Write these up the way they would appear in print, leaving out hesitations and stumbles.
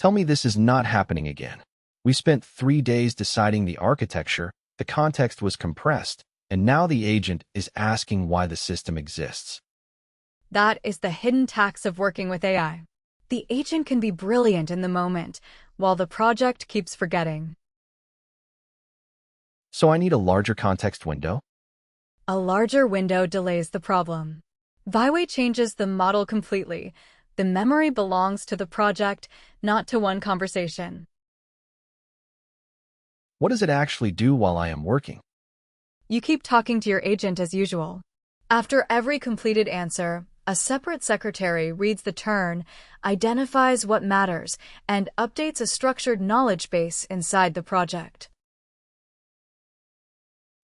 Tell me this is not happening again. We spent 3 days deciding the architecture, the context was compressed, and now the agent is asking why the system exists. That is the hidden tax of working with AI. The agent can be brilliant in the moment, while the project keeps forgetting. So I need a larger context window? A larger window delays the problem. viway changes the model completely. The memory belongs to the project, not to one conversation. What does it actually do while I am working? You keep talking to your agent as usual. After every completed answer, a separate secretary reads the turn, identifies what matters, and updates a structured knowledge base inside the project.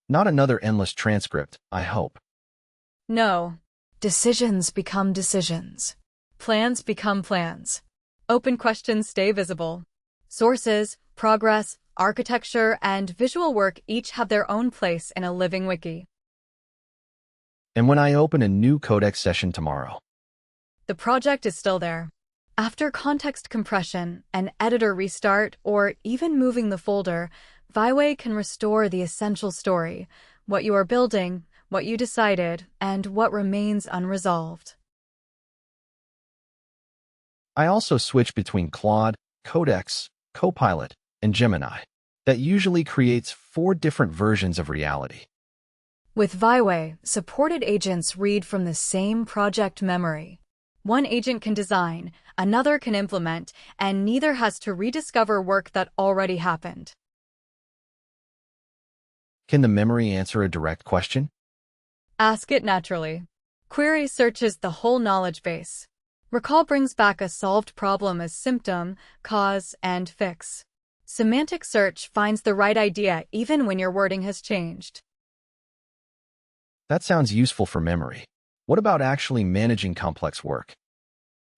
Not another endless transcript, I hope. No. Decisions become decisions. Plans become plans. Open questions stay visible. Sources, progress, architecture, and visual work each have their own place in a living wiki. And when I open a new codex session tomorrow, The project is still there. After context compression, an editor restart, or even moving the folder, viway can restore the essential story, what you are building, what you decided, and what remains unresolved. I also switch between Claude, Codex, Copilot, and Gemini. That usually creates 4 different versions of reality. With viway, supported agents read from the same project memory. One agent can design, another can implement, and neither has to rediscover work that already happened. Can the memory answer a direct question? Ask it naturally. Query searches the whole knowledge base. Recall brings back a solved problem as symptom, cause, and fix. Semantic search finds the right idea even when your wording has changed. That sounds useful for memory. What about actually managing complex work?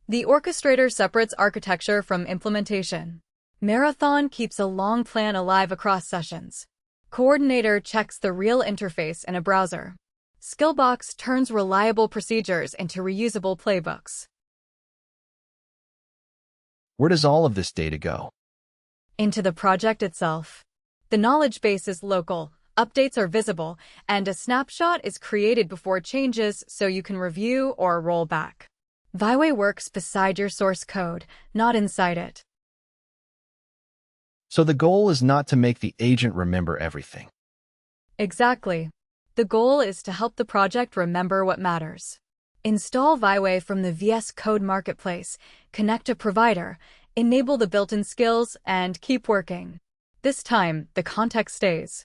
The orchestrator separates architecture from implementation. Marathon keeps a long plan alive across sessions. Coordinator checks the real interface in a browser. Skillbox turns reliable procedures into reusable playbooks. Where does all of this data go? Into the project itself. The knowledge base is local, updates are visible, and a snapshot is created before changes so you can review or roll back. viway works beside your source code, not inside it. So the goal is not to make the agent remember everything. Exactly. The goal is to help the project remember what matters. Install viway from the VS Code Marketplace, connect a provider, enable the built-in skills, and keep working. This time, the context stays.